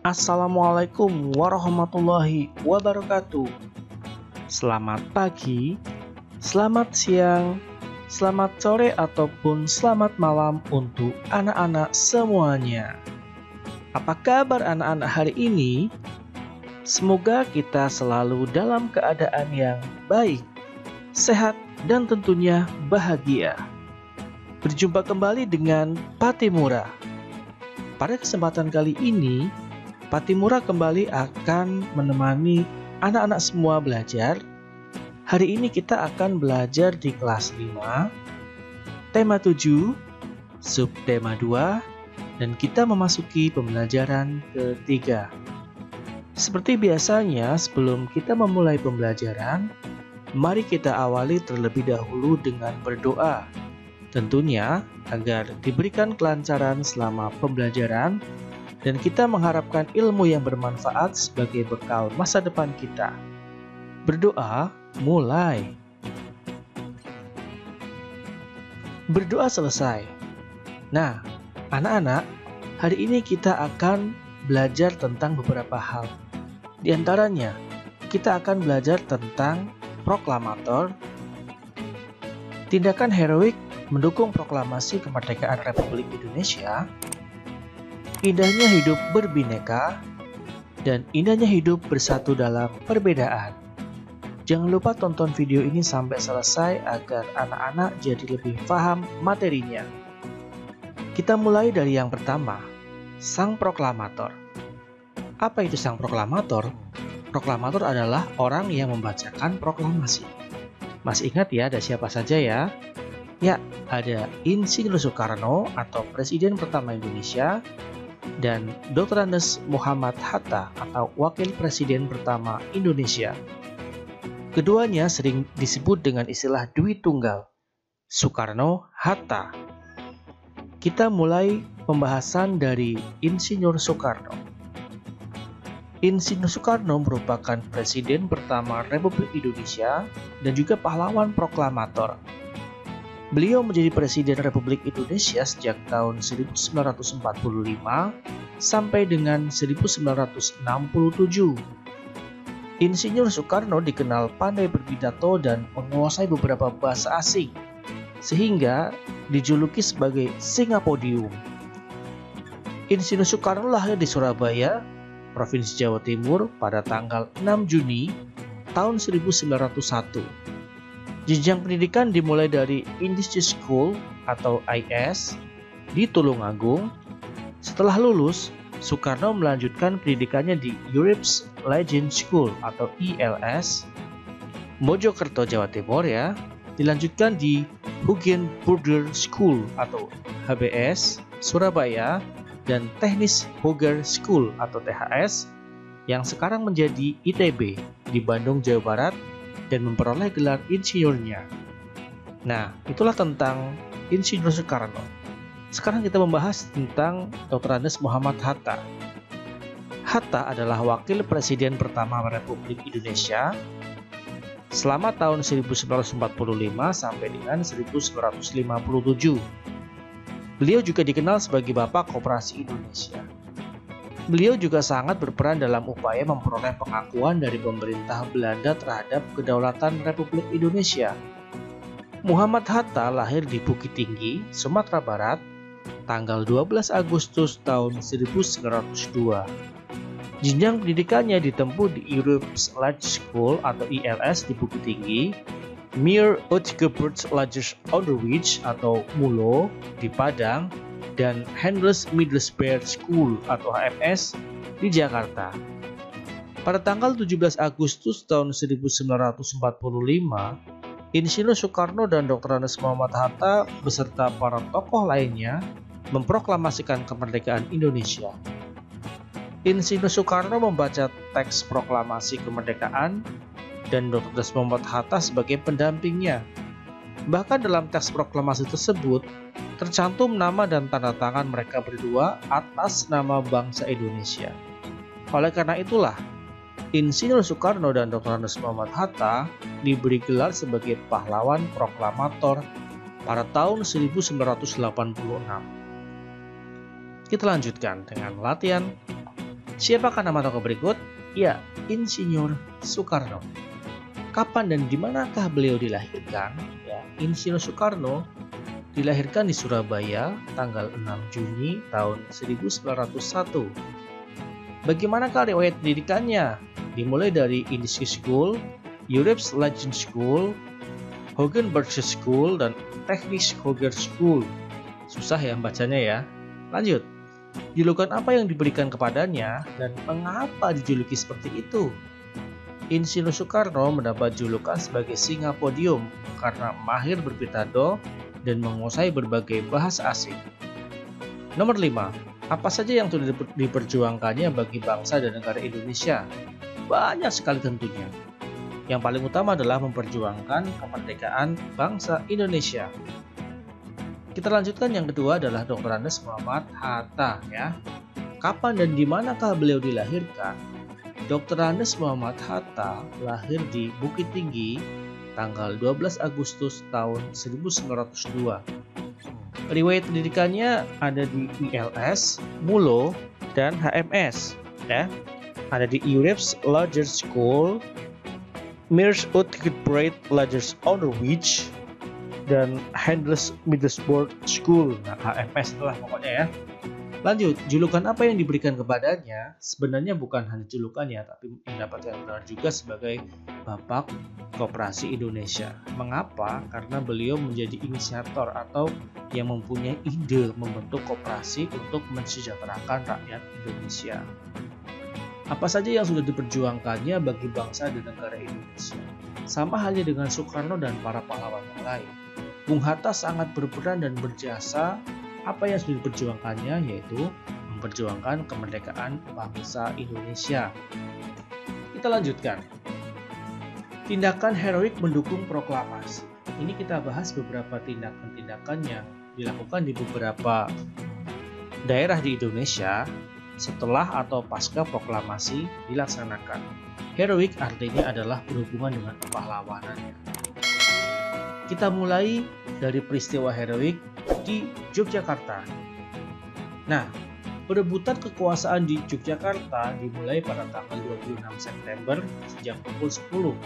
Assalamualaikum warahmatullahi wabarakatuh. Selamat pagi, selamat siang, selamat sore ataupun selamat malam untuk anak-anak semuanya. Apa kabar anak-anak hari ini? Semoga kita selalu dalam keadaan yang baik, sehat, dan tentunya bahagia. Berjumpa kembali dengan Patimura. Pada kesempatan kali ini, Patimura kembali akan menemani anak-anak semua belajar. Hari ini kita akan belajar di kelas 5, tema 7, subtema 2, dan kita memasuki pembelajaran ketiga. Seperti biasanya, sebelum kita memulai pembelajaran, mari kita awali terlebih dahulu dengan berdoa. Tentunya agar diberikan kelancaran selama pembelajaran dan kita mengharapkan ilmu yang bermanfaat sebagai bekal masa depan kita. Berdoa mulai. Berdoa selesai. Nah, anak-anak, hari ini kita akan belajar tentang beberapa hal. Di antaranya, kita akan belajar tentang proklamator, tindakan heroik mendukung proklamasi kemerdekaan Republik Indonesia, indahnya hidup berbineka, dan indahnya hidup bersatu dalam perbedaan. Jangan lupa tonton video ini sampai selesai agar anak-anak jadi lebih paham materinya. Kita mulai dari yang pertama, sang proklamator. Apa itu sang proklamator? Proklamator adalah orang yang membacakan proklamasi. Masih ingat ya ada siapa saja ya? Ya, ada Insinyur Soekarno atau Presiden pertama Indonesia, dan Dr. Andes Muhammad Hatta atau Wakil Presiden pertama Indonesia. Keduanya sering disebut dengan istilah Dwi Tunggal, Soekarno-Hatta. Kita mulai pembahasan dari Insinyur Soekarno. Insinyur Soekarno merupakan Presiden pertama Republik Indonesia dan juga pahlawan proklamator. Beliau menjadi Presiden Republik Indonesia sejak tahun 1945 sampai dengan 1967. Insinyur Soekarno dikenal pandai berpidato dan menguasai beberapa bahasa asing, sehingga dijuluki sebagai Singa Podium. Insinyur Soekarno lahir di Surabaya, Provinsi Jawa Timur pada tanggal 6 Juni tahun 1901. Jenjang pendidikan dimulai dari Industry School atau IS di Tulungagung. Setelah lulus, Soekarno melanjutkan pendidikannya di Europe's Legend School atau ILS, Mojokerto, Jawa Timur ya. Dilanjutkan di Hugenburger School atau HBS, Surabaya, dan Teknis Hoger School atau THS yang sekarang menjadi ITB di Bandung, Jawa Barat, dan memperoleh gelar insinyurnya. Nah, itulah tentang Insinyur Soekarno. Sekarang kita membahas tentang Dr. Andes Muhammad Hatta. Hatta adalah wakil presiden pertama Republik Indonesia selama tahun 1945 sampai dengan 1957. Beliau juga dikenal sebagai Bapak Koperasi Indonesia. Beliau juga sangat berperan dalam upaya memperoleh pengakuan dari pemerintah Belanda terhadap kedaulatan Republik Indonesia. Muhammad Hatta lahir di Bukit Tinggi, Sumatera Barat, tanggal 12 Agustus tahun 1902. Jenjang pendidikannya ditempuh di Europe's Legend School atau ILS di Bukit Tinggi, Meer Uitgebertslagers Onderwijs atau MULO di Padang, dan Hendels Middelsberg School atau HMS di Jakarta. Pada tanggal 17 Agustus tahun 1945, Insinyur Soekarno dan Dr. Andes Muhammad Hatta beserta para tokoh lainnya memproklamasikan kemerdekaan Indonesia. Insinyur Soekarno membaca teks proklamasi kemerdekaan dan Dr. Andes Muhammad Hatta sebagai pendampingnya. Bahkan dalam teks proklamasi tersebut tercantum nama dan tanda tangan mereka berdua atas nama bangsa Indonesia. Oleh karena itulah, Insinyur Soekarno dan Dr. Andes Muhammad Hatta diberi gelar sebagai pahlawan proklamator pada tahun 1986. Kita lanjutkan dengan latihan Siapakah nama tokoh berikut? Ya, Insinyur Soekarno. Kapan dan di manakah beliau dilahirkan? Ya, Insinyur Soekarno dilahirkan di Surabaya tanggal 6 Juni tahun 1901. Bagaimanakah riwayat pendidikannya? Dimulai dari Indische School, Europe's Legend School, Hogenbergse School, dan Technische Hogeschool. Susah ya bacanya ya. Lanjut. Julukan apa yang diberikan kepadanya dan mengapa dijuluki seperti itu? Insinyur Soekarno mendapat julukan sebagai singa podium karena mahir berpidato dan menguasai berbagai bahasa asing. Nomor 5. Apa saja yang sudah diperjuangkannya bagi bangsa dan negara Indonesia? Banyak sekali tentunya. Yang paling utama adalah memperjuangkan kemerdekaan bangsa Indonesia. Kita lanjutkan, yang kedua adalah Dr. Andes Muhammad Hatta ya. Kapan dan di manakah beliau dilahirkan? Dr. Andes Muhammad Hatta lahir di Bukit Tinggi tanggal 12 Agustus tahun 1902. Riwayat pendidikannya ada di ILS, MULO, dan HMS ya. Ada di Europe's Lager School, Meers Uitgebreid Lagers Onderwijs, dan Handels Middelburg School. Nah, HMS itulah pokoknya ya. Lanjut, julukan apa yang diberikan kepadanya? Sebenarnya bukan hanya julukannya, tapi mendapatkan gelar juga sebagai Bapak Koperasi Indonesia. Mengapa? Karena beliau menjadi inisiator atau yang mempunyai ide membentuk koperasi untuk mensejahterakan rakyat Indonesia. Apa saja yang sudah diperjuangkannya bagi bangsa dan negara Indonesia? Sama halnya dengan Soekarno dan para pahlawan yang lain. Bung Hatta sangat berperan dan berjasa. Apa yang sudah diperjuangkannya yaitu memperjuangkan kemerdekaan bangsa Indonesia. Kita lanjutkan. Tindakan heroik mendukung proklamasi. Ini kita bahas beberapa tindakan-tindakan yang dilakukan di beberapa daerah di Indonesia setelah atau pasca proklamasi dilaksanakan. Heroik artinya adalah berhubungan dengan kepahlawanannya. Kita mulai dari peristiwa heroik di Yogyakarta. Nah, perebutan kekuasaan di Yogyakarta dimulai pada tanggal 26 September sejak pukul 10.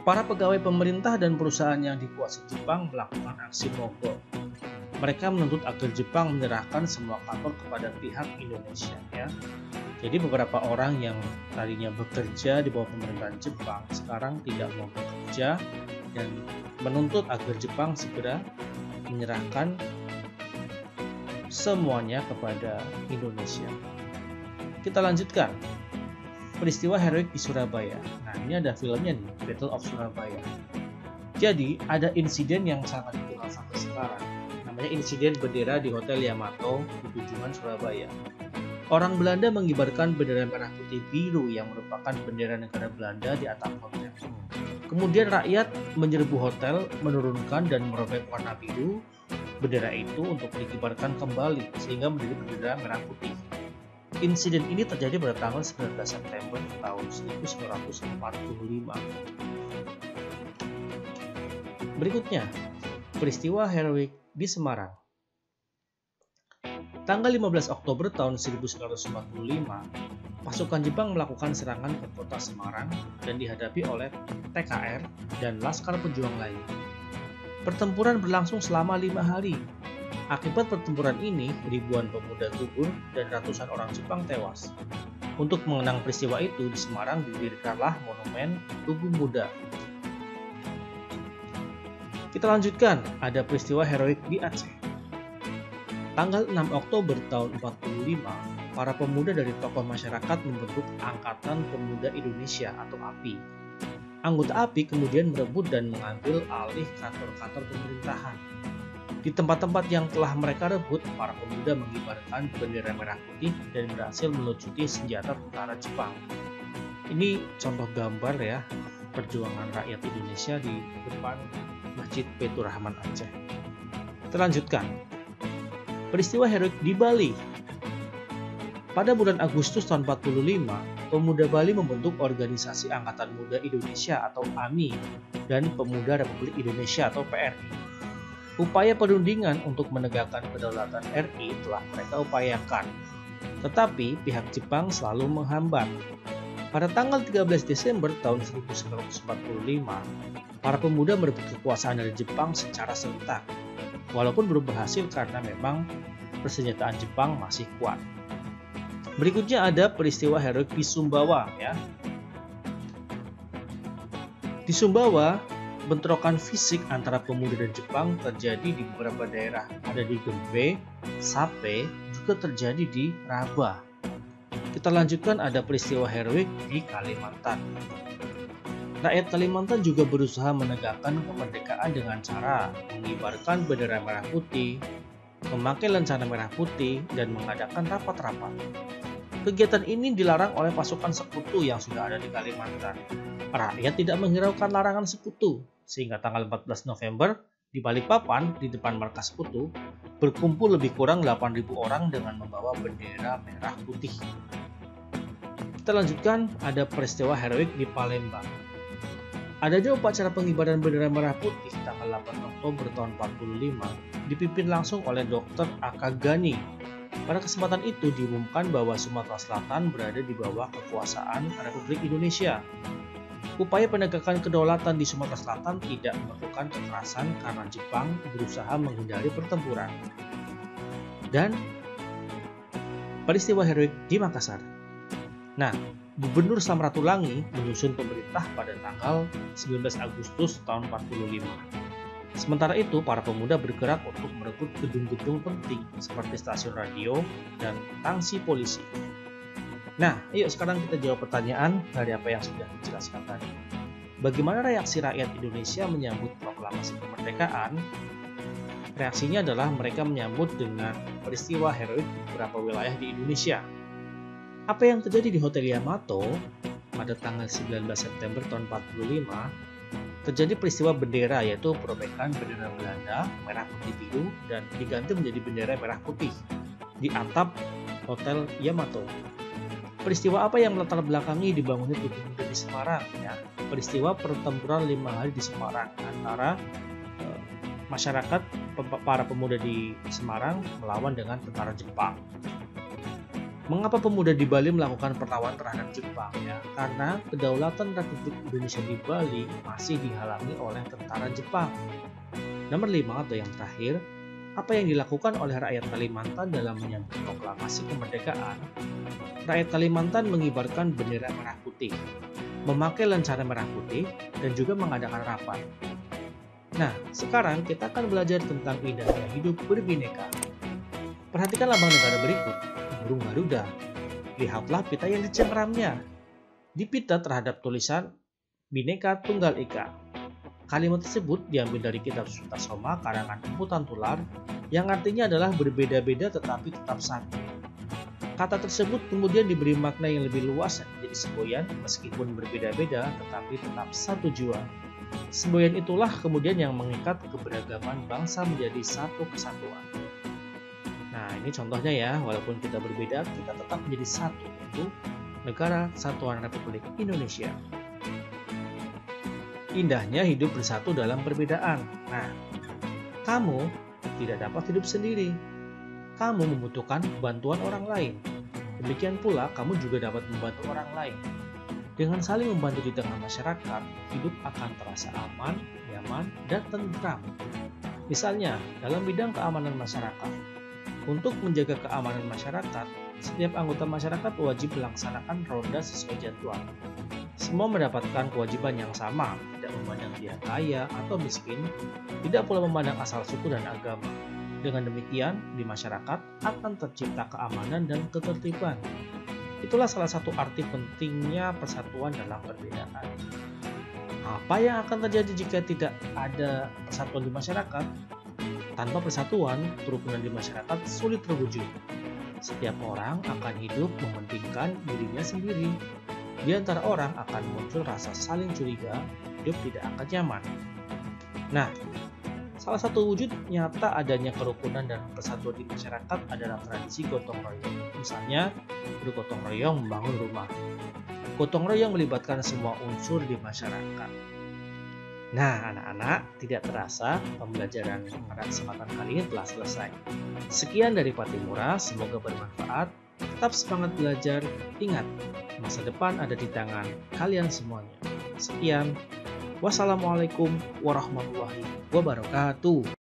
Para pegawai pemerintah dan perusahaan yang dikuasai Jepang melakukan aksi mogok. Mereka menuntut agar Jepang menyerahkan semua kantor kepada pihak Indonesia ya. Jadi beberapa orang yang tadinya bekerja di bawah pemerintahan Jepang sekarang tidak mau bekerja dan menuntut agar Jepang segera menyerahkan semuanya kepada Indonesia. Kita lanjutkan. Peristiwa heroik di Surabaya. Nah, ini ada filmnya nih, Battle of Surabaya. Jadi, ada insiden yang sangat dikenal sampai sekarang. Namanya insiden bendera di Hotel Yamato di Tunjungan, Surabaya. Orang Belanda mengibarkan bendera merah putih biru yang merupakan bendera negara Belanda di atap hotel. Kemudian rakyat menyerbu hotel, menurunkan dan merobek warna biru bendera itu untuk dikibarkan kembali sehingga menjadi bendera merah putih. Insiden ini terjadi pada tanggal 19 September tahun 1945. Berikutnya, peristiwa heroik di Semarang. Tanggal 15 Oktober tahun 1945, pasukan Jepang melakukan serangan ke kota Semarang dan dihadapi oleh TKR dan Laskar Pejuang lain. Pertempuran berlangsung selama 5 hari. Akibat pertempuran ini, ribuan pemuda gugur dan ratusan orang Jepang tewas. Untuk mengenang peristiwa itu, di Semarang didirikanlah Monumen Tugu Muda. Kita lanjutkan, ada peristiwa heroik di Aceh. Tanggal 6 Oktober tahun 1945, para pemuda dari tokoh masyarakat membentuk Angkatan Pemuda Indonesia atau API. Anggota API kemudian merebut dan mengambil alih kantor-kantor pemerintahan. Di tempat-tempat yang telah mereka rebut, para pemuda mengibarkan bendera merah putih dan berhasil melucuti senjata tentara Jepang. Ini contoh gambar ya, perjuangan rakyat Indonesia di depan Masjid Baitur Rahman Aceh. Kita lanjutkan. Peristiwa heroik di Bali. Pada bulan Agustus tahun 1945, pemuda Bali membentuk Organisasi Angkatan Muda Indonesia atau AMI dan Pemuda Republik Indonesia atau PRI. Upaya perundingan untuk menegakkan kedaulatan RI telah mereka upayakan. Tetapi pihak Jepang selalu menghambat. Pada tanggal 13 Desember tahun 1945, para pemuda merebut kekuasaan dari Jepang secara serentak, walaupun belum berhasil karena memang persenjataan Jepang masih kuat. Berikutnya ada peristiwa heroik di Sumbawa ya. Di Sumbawa, bentrokan fisik antara pemuda dan Jepang terjadi di beberapa daerah. Ada di Gembe, Sape, juga terjadi di Raba. Kita lanjutkan, ada peristiwa heroik di Kalimantan. Rakyat Kalimantan juga berusaha menegakkan kemerdekaan dengan cara mengibarkan bendera merah putih, memakai lencana merah putih, dan mengadakan rapat-rapat. Kegiatan ini dilarang oleh pasukan sekutu yang sudah ada di Kalimantan. Rakyat tidak menghiraukan larangan sekutu, sehingga tanggal 14 November di Balikpapan, di depan markas sekutu, berkumpul lebih kurang 8.000 orang dengan membawa bendera merah putih. Kita lanjutkan, ada peristiwa heroik di Palembang. Adanya upacara pengibaran bendera merah putih tanggal 8 Oktober tahun 45 dipimpin langsung oleh Dr. A.K. Ghani. Pada kesempatan itu diumumkan bahwa Sumatera Selatan berada di bawah kekuasaan Republik Indonesia. Upaya penegakan kedaulatan di Sumatera Selatan tidak melakukan kekerasan karena Jepang berusaha menghindari pertempuran. Dan peristiwa heroik di Makassar. Nah, Gubernur Samratulangi menyusun pemerintah pada tanggal 19 Agustus tahun 45. Sementara itu, para pemuda bergerak untuk merebut gedung-gedung penting seperti stasiun radio dan tangsi polisi. Nah, yuk sekarang kita jawab pertanyaan dari apa yang sudah dijelaskan tadi. Bagaimana reaksi rakyat Indonesia menyambut proklamasi kemerdekaan? Reaksinya adalah mereka menyambut dengan peristiwa heroik di beberapa wilayah di Indonesia. Apa yang terjadi di Hotel Yamato pada tanggal 19 September tahun 45, terjadi peristiwa bendera, yaitu perobekan bendera Belanda merah putih biru dan diganti menjadi bendera merah putih di atap Hotel Yamato. Peristiwa apa yang melatar belakangi dibangunnya Tugu Muda di Semarang ya? Peristiwa pertempuran 5 hari di Semarang antara masyarakat para pemuda di Semarang melawan dengan tentara Jepang. Mengapa pemuda di Bali melakukan perlawanan terhadap Jepang ya? Karena kedaulatan Republik Indonesia di Bali masih dihalangi oleh tentara Jepang. Nomor 5 atau yang terakhir, apa yang dilakukan oleh rakyat Kalimantan dalam menyambut proklamasi kemerdekaan? Rakyat Kalimantan mengibarkan bendera merah putih, memakai lencana merah putih, dan juga mengadakan rapat. Nah, sekarang kita akan belajar tentang indahnya hidup berbineka. Perhatikan lambang negara berikut. Burung Garuda. Lihatlah pita yang dicengramnya. Di pita terhadap tulisan Bhinneka Tunggal Ika. Kalimat tersebut diambil dari kitab Sutasoma karangan Empu Tantular yang artinya adalah berbeda-beda tetapi tetap satu. Kata tersebut kemudian diberi makna yang lebih luas menjadi semboyan meskipun berbeda-beda tetapi tetap satu jua. Semboyan itulah kemudian yang mengikat keberagaman bangsa menjadi satu kesatuan. Nah, ini contohnya ya, walaupun kita berbeda, kita tetap menjadi satu, yaitu Negara Kesatuan Republik Indonesia. Indahnya hidup bersatu dalam perbedaan. Nah, kamu tidak dapat hidup sendiri. Kamu membutuhkan bantuan orang lain. Demikian pula, kamu juga dapat membantu orang lain. Dengan saling membantu di tengah masyarakat, hidup akan terasa aman, nyaman, dan tentram. Misalnya, dalam bidang keamanan masyarakat, untuk menjaga keamanan masyarakat, setiap anggota masyarakat wajib melaksanakan ronda sesuai jadwal. Semua mendapatkan kewajiban yang sama, tidak memandang dia kaya atau miskin, tidak pula memandang asal suku dan agama. Dengan demikian, di masyarakat akan tercipta keamanan dan ketertiban. Itulah salah satu arti pentingnya persatuan dalam perbedaan. Apa yang akan terjadi jika tidak ada persatuan di masyarakat? Tanpa persatuan, kerukunan di masyarakat sulit terwujud. Setiap orang akan hidup mementingkan dirinya sendiri. Di antara orang akan muncul rasa saling curiga, hidup tidak akan nyaman. Nah, salah satu wujud nyata adanya kerukunan dan persatuan di masyarakat adalah tradisi gotong royong. Misalnya, bergotong royong membangun rumah. Gotong royong melibatkan semua unsur di masyarakat. Nah, anak-anak, tidak terasa pembelajaran pada kesempatan kali ini telah selesai. Sekian dari Patimura, semoga bermanfaat. Tetap semangat belajar, ingat, masa depan ada di tangan kalian semuanya. Sekian, wassalamualaikum warahmatullahi wabarakatuh.